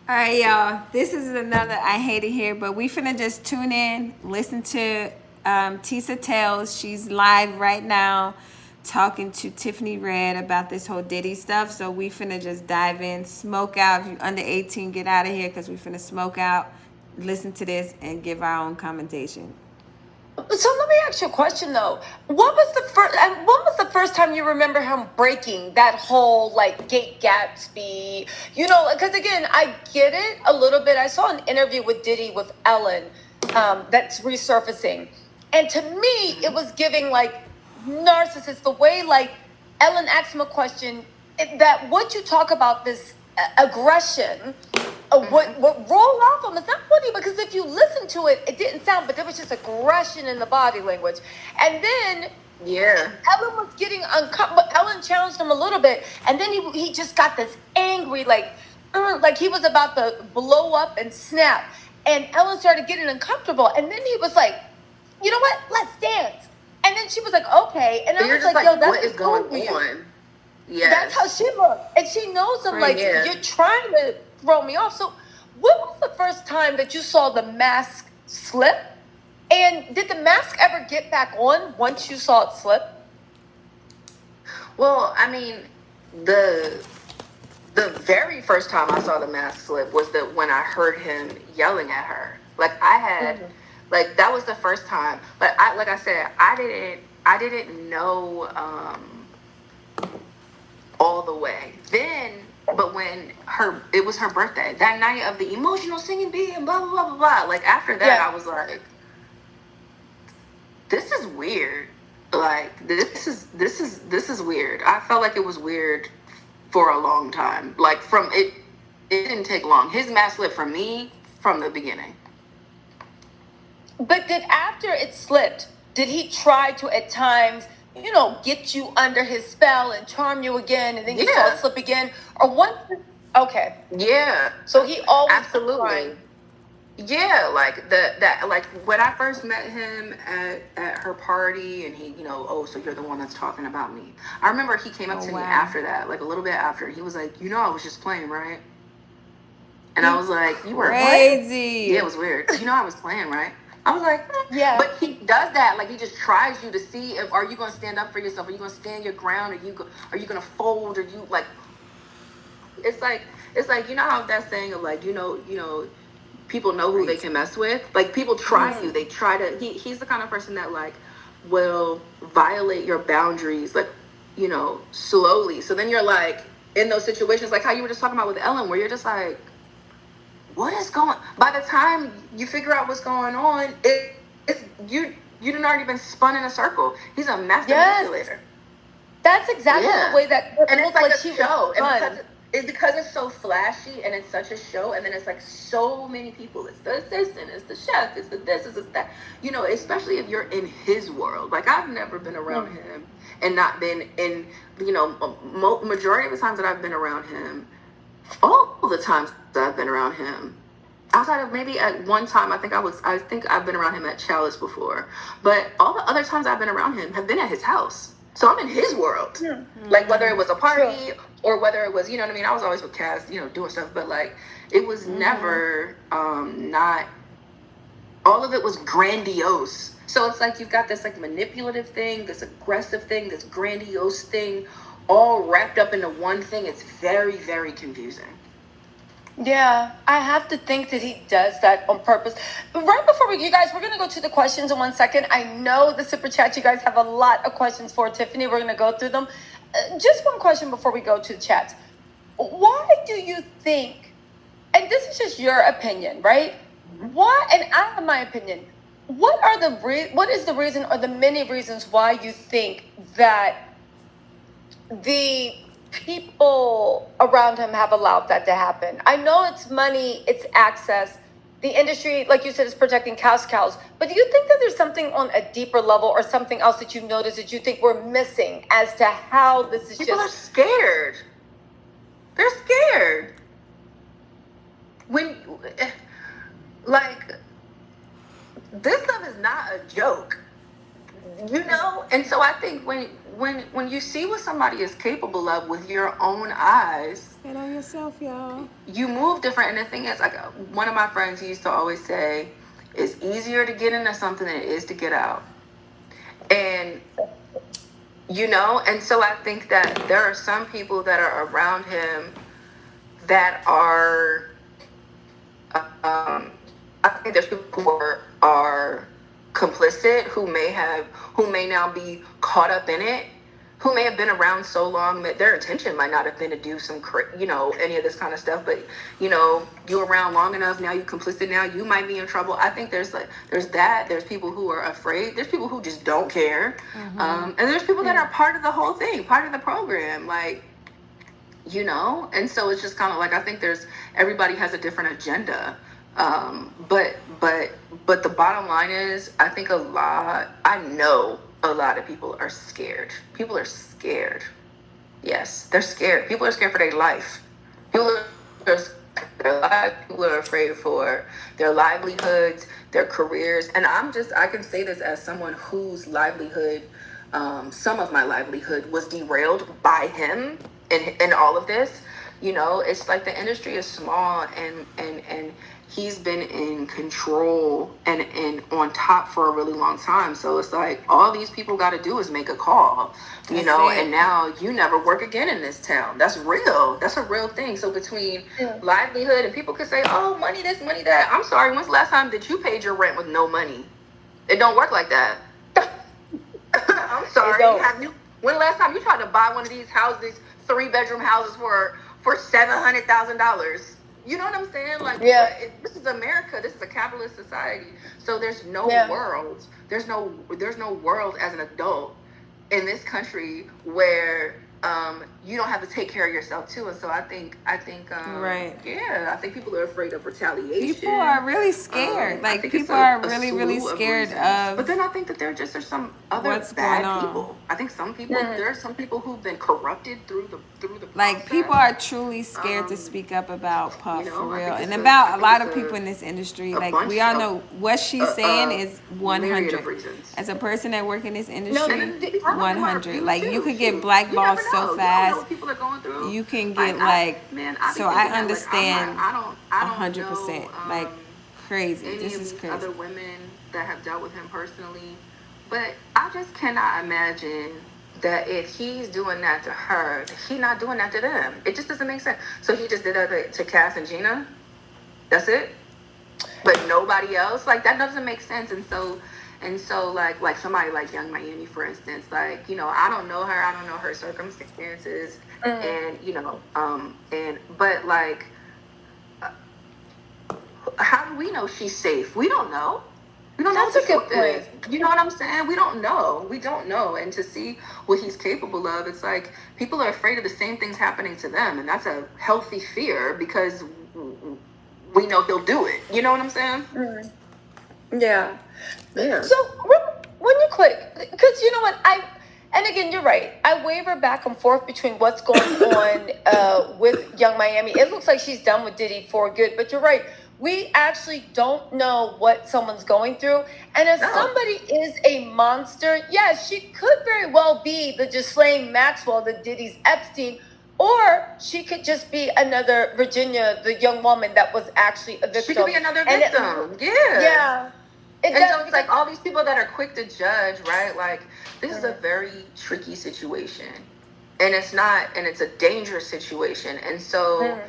All right, y'all. This is another I hate it here, but we finna just tune in, listen to TISA Tells. She's live right now talking to Tiffany Red about this whole Diddy stuff. So we finna just dive in, smoke out. If you under 18, get out of here because we finna smoke out, listen to this, and give our own commentation. So let me ask you a question though. When was the first time you remember him breaking that whole like Gate Gatsby? You know, because again, I get it a little bit. I saw an interview with Diddy with Ellen, that's resurfacing, and to me, it was giving like narcissist. The way like Ellen asked him a question that what you talk about this aggression. What rolled off him is not funny because if you listen to it, it didn't sound, but there was just aggression in the body language. And then Ellen was getting uncomfortable. Ellen challenged him a little bit, and then he just got this angry, like he was about to blow up and snap. And Ellen started getting uncomfortable, and then he was like, "You know what? Let's dance." And then she was like, "Okay." And I was like, "Yo, that's what is going on." Yeah, that's how she looked, and she knows him. Like you're trying to throw me off. So, when was the first time that you saw the mask slip? And did the mask ever get back on once you saw it slip? Well, I mean, the very first time I saw the mask slip was when I heard him yelling at her. Like I had, like that was the first time. But like I said, I didn't know all the way then. But when it was her birthday that night of the emotional singing bee and blah blah blah blah blah. Like after that, I was like, this is weird. Like this is weird. I felt like it was weird for a long time. Like it didn't take long. His mask slipped for me from the beginning. But after it slipped, did he try to at times, you know, get you under his spell and charm you again, and then you saw it slip again? Or once? Okay. Yeah. So he always absolutely. Yeah, like that like when I first met him at her party, and he, you know, oh, so you're the one that's talking about me. I remember he came up to me after that, like a little bit after. He was like, you know, I was just playing, right? And I was like, you were crazy. What? Yeah, it was weird. You know, I was playing, right? I was like, yeah. But he does that, like he just tries you to see if are you going to stand up for yourself? Are you going to stand your ground? Are you going to fold? Or you like? It's like you know how that saying of like you know. People know who they can mess with. Like people try you. They try to. He's the kind of person that like will violate your boundaries, like, you know, slowly. So then you're like in those situations, like how you were just talking about with Ellen, where you're just like, what is going? By the time you figure out what's going on, it's you done already been spun in a circle. He's a master manipulator. That's exactly the way that. And it's like a show. It's because it's so flashy and it's such a show, and then it's like so many people. It's the assistant, it's the chef, it's the this, it's that. You know, especially if you're in his world. Like I've never been around him and not been in. You know, majority of the times that I've been around him, all the times that I've been around him, outside of maybe at one time, I think I've been around him at Chalice before, but all the other times I've been around him have been at his house. So I'm in his world. Like whether it was a party or whether it was, you know what I mean? I was always with Cass, you know, doing stuff, but like it was never not, all of it was grandiose. So it's like you've got this like manipulative thing, this aggressive thing, this grandiose thing, all wrapped up into one thing. It's very, very confusing. Yeah, I have to think that he does that on purpose. But right before you guys, we're going to go to the questions in 1 second. I know the super chat, you guys have a lot of questions for Tiffany. We're going to go through them. Just one question before we go to the chat. Why do you think, and this is just your opinion, right? Why, and I have my opinion. What is the reason or the many reasons why you think that the people around him have allowed that to happen? I know it's money, it's access. The industry, like you said, is protecting cash cows. But do you think that there's something on a deeper level or something else that you've noticed that you think we're missing as to how this is people are scared. They're scared. When, like, this stuff is not a joke. You know? And so I think when when you see what somebody is capable of with your own eyes, Bet on yourself, y'all. you move different. And the thing is, like, one of my friends, he used to always say, it's easier to get into something than it is to get out. And and so I think that there are some people that are around him that are I think there's people who are complicit, who may now be caught up in it, who may have been around so long that their intention might not have been to do some, any of this kind of stuff. But, you're around long enough, now you're complicit, now you might be in trouble. I think there's people who are afraid. There's people who just don't care. And there's people that are part of the whole thing, part of the program, and so it's just kind of like, I think everybody has a different agenda. But the bottom line is, I know a lot of people are scared. People are scared. Yes, they're scared. People are scared for their life. People are scared for their life. People are afraid for their livelihoods, their careers. And I can say this as someone whose livelihood, some of my livelihood was derailed by him in all of this. It's like the industry is small, and he's been in control and on top for a really long time. So it's like all these people got to do is make a call, and now you never work again in this town. That's real. That's a real thing. So between livelihood, and people could say, oh, money this, money that. I'm sorry, when's the last time that you paid your rent with no money? It don't work like that. I'm sorry. When the last time you tried to buy one of these houses, 3-bedroom houses for $700,000? You know what I'm saying? This is America. This is a capitalist society. So there's no world. There's no world as an adult in this country where you don't have to take care of yourself too. And so I think right. Yeah, I think people are afraid of retaliation. People are really scared. People are really scared of. But then I think that there's some other bad people. I think some people there are some people who've been corrupted through the process. People are truly scared to speak up about Puff, for real, and about a lot of people in this industry. We all know what she's saying is 100. As a person that work in this industry, 100. You could get blackballed so fast. People are going through. You can get so I understand 100%. Crazy. This is crazy. Other women that have dealt with him personally, but I just cannot imagine that if he's doing that to her, he's not doing that to them. It just doesn't make sense. So he just did that to Cass and Gina. That's it. But nobody else. That doesn't make sense. And so like somebody like Young Miami, for instance, I don't know her. I don't know her circumstances. And, but how do we know she's safe? We don't know. We don't know. That's a good point. You know what I'm saying? We don't know. We don't know. And to see what he's capable of, it's like people are afraid of the same things happening to them. And that's a healthy fear because we know he'll do it. You know what I'm saying? Yeah. Yeah. So when you click, because you know what, and again, you're right. I waver back and forth between what's going on with Young Miami. It looks like she's done with Diddy for good, but you're right. We actually don't know what someone's going through. And if somebody is a monster, yes, she could very well be the Ghislaine Maxwell, the Diddy's Epstein, or she could just be another Virginia, the young woman that was actually a victim. She could be another victim. Yeah. So it's like all these people that are quick to judge, right? This is a very tricky situation. And it's a dangerous situation. And so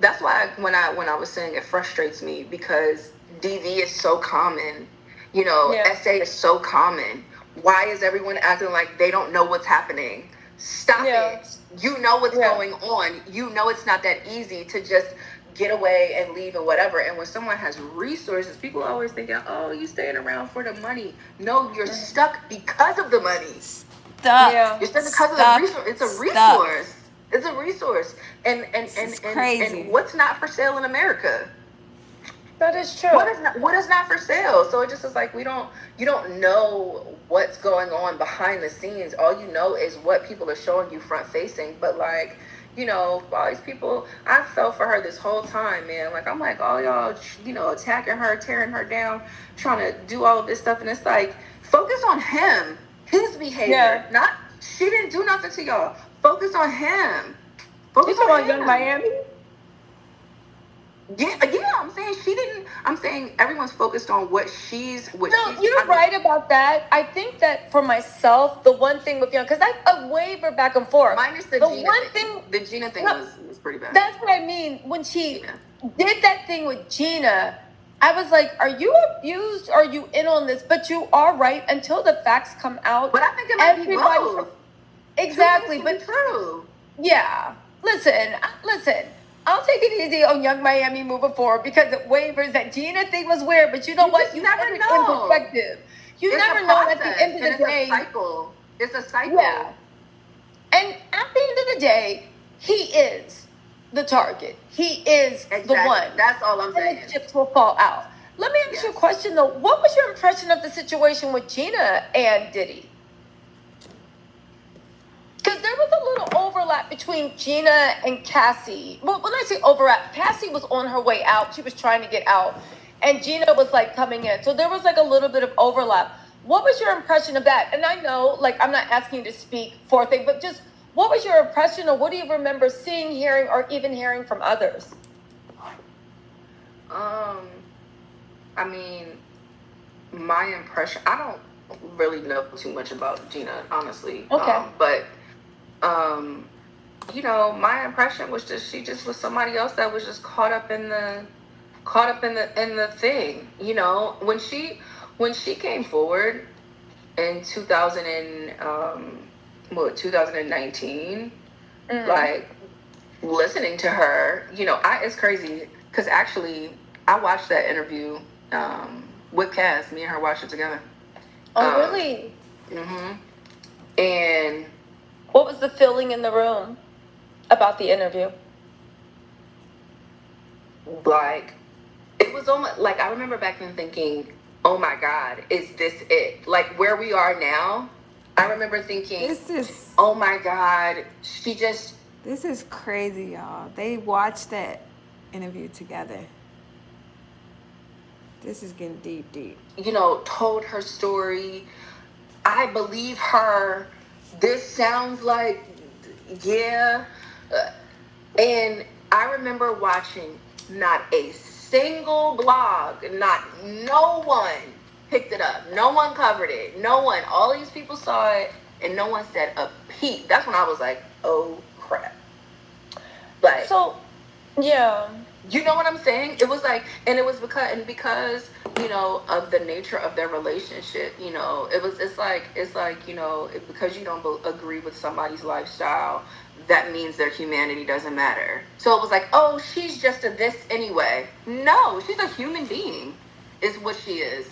that's why when I was saying it frustrates me because DV is so common, SA is so common. Why is everyone acting like they don't know what's happening? Stop it. You know what's going on. You know it's not that easy to just get away and leave and whatever. And when someone has resources, people are always thinking, oh, you staying around for the money. No, you're stuck because of the money. You're stuck because of the resource. It's a resource. It's a resource. And crazy. And what's not for sale in America? That is true. What is not for sale? So it just is like you don't know what's going on behind the scenes. All you know is what people are showing you front facing. But all these people, I felt for her this whole time, man. I'm like, all y'all, attacking her, tearing her down, trying to do all of this stuff. And it's like, focus on him, his behavior, not She didn't do nothing to y'all. Focus on him. You Focus talking on about Young him. Miami? Yeah, I'm saying she didn't. I'm saying everyone's focused on what she's. No, you're right about that. I think that for myself, the one thing with Young, because I waver back and forth. Minus the Gina one thing. The Gina thing no, was pretty bad. That's what I mean. When she Gina. did that thing with Gina, I was like, are you abused? Are you in on this? But you are right. Until the facts come out, But I think it might be both. Exactly. But true. Yeah. Listen. I'll take it easy on Young Miami moving forward because it wavers. That Gina thing was weird, but you know what? You never put it know. In perspective. You It's never know at the end of the day. It's a cycle. It's a cycle. Yeah. And at the end of the day, he is the target. He is the one. That's all I'm saying. And the chips will fall out. Let me ask you a question though. What was your impression of the situation with Gina and Diddy? Because there was a little overlap between Gina and Cassie. Well, when I say overlap, Cassie was on her way out. She was trying to get out. And Gina was like coming in. So there was like a little bit of overlap. What was your impression of that? And I know, like, I'm not asking you to speak for a thing, but just what was your impression, or what do you remember seeing, hearing, or even hearing from others? I mean, my impression, I don't really know too much about Gina, honestly. Okay. But you know, my impression was just she just was somebody else that was just caught up in the thing. You know, when she came forward in 2019, like listening to her, you know, it's crazy because actually I watched that interview with Cass. Me and her watched it together. Oh, really? Mm-hmm. And what was the feeling in the room about the interview? Like, it was almost like I remember back then thinking, oh my God, is this it? Like where we are now, I remember thinking, oh my God, this is crazy, y'all. They watched that interview together. This is getting deep. You know, told her story. I believe her. This sounds like, yeah. And I remember watching not a single blog, no one picked it up. No one covered it. No one. All these people saw it and no one said a peep. That's when I was like, oh crap. Like, so, yeah. You know what I'm saying? It was like, and it was because, you know, of the nature of their relationship, you know, it's like, you know, because you don't agree with somebody's lifestyle, that means their humanity doesn't matter. So it was like, oh, she's just a this anyway. No, she's a human being, is what she is.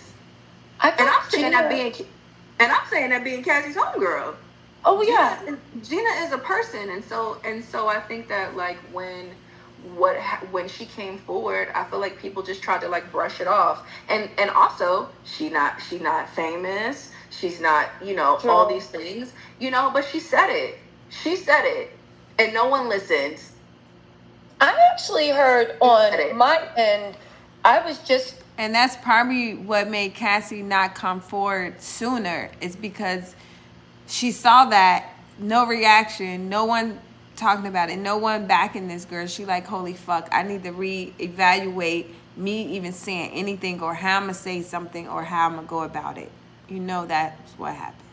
And I'm saying that being Cassie's homegirl. Oh yeah, Gina is a person, and so I think that like when she came forward, I feel like people just tried to like brush it off, and also she's not famous, she's not, you know, all these things, you know, but she said it, and no one listened. I actually heard on my end, and that's probably what made Cassie not come forward sooner, is because she saw that, no reaction, no one talking about it, no one backing this girl. She like, holy fuck, I need to reevaluate me even saying anything, or how I'm gonna say something, or how I'm gonna go about it. You know, that's what happened.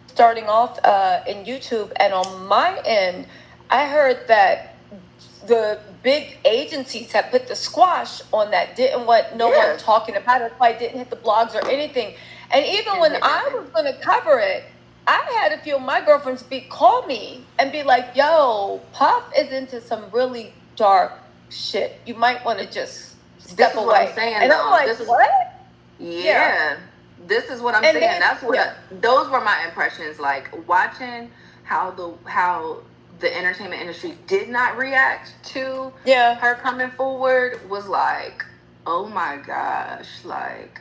Starting off in YouTube, and on my end, I heard that the big agencies have put the squash on that, didn't want no one talking about it. I didn't hit the blogs or anything. And even when I was going to cover it, I had a few of my girlfriends call me and be like, yo, Puff is into some really dark shit. You might want to just step away. What I'm saying, and I'm like, what? Yeah. This is what I'm saying. That's what those were my impressions. Like watching how the entertainment industry did not react to her coming forward was like, oh my gosh, like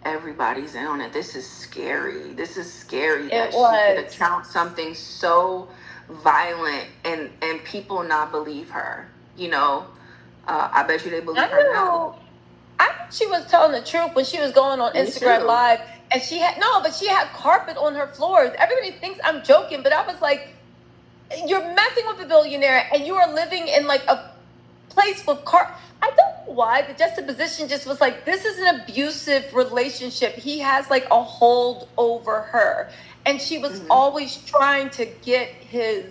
everybody's in on it. This is scary. That she could account something so violent and people not believe her. You know, I bet you they believe her now. I think she was telling the truth when she was going on Instagram Live and she had carpet on her floors. Everybody thinks I'm joking, but I was like, you're messing with a billionaire and you are living in like a place with I don't know why the juxtaposition just was like, this is an abusive relationship. He has like a hold over her, and she was always trying to get his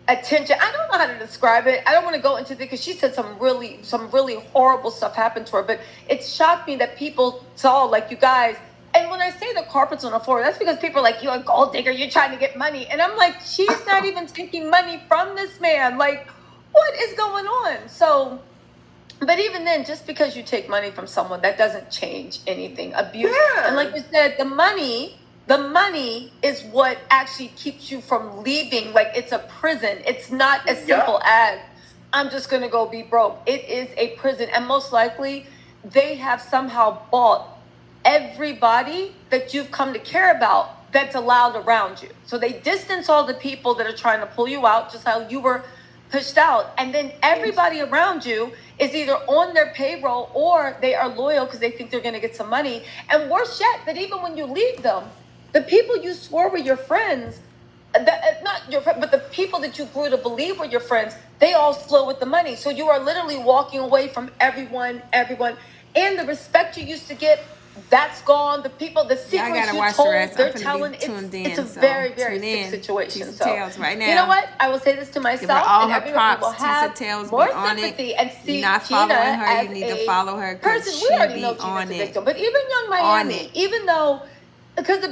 attention. I don't know how to describe it. I don't want to go into it because she said some really horrible stuff happened to her, but it shocked me that people saw, like, you guys. And when I say the carpet's on the floor, that's because people are like, you're a gold digger, you're trying to get money. And I'm like, she's not even taking money from this man. Like, what is going on? So, but even then, just because you take money from someone, that doesn't change anything. Abuse. Yeah. And like you said, the money is what actually keeps you from leaving. Like, it's a prison. It's not as simple as, I'm just going to go be broke. It is a prison. And most likely, they have somehow bought everybody that you've come to care about that's allowed around you. So they distance all the people that are trying to pull you out, just how you were pushed out. And then everybody around you is either on their payroll or they are loyal because they think they're going to get some money. And worse yet, that even when you leave them, the people you swore were your friends, not your friend, but the people that you grew to believe were your friends, they all flow with the money. So you are literally walking away from everyone, and the respect you used to get, that's gone. The people, the secrets you told, they're telling. It's a very, very sick situation. So right now. You know what? I will say this to myself, all and her everyone will props. have TISA more on sympathy it. and see You're not Gina following her. as You need to a follow her person. because We she already be know Gina's on a it. victim, but even Young Miami, even though, because the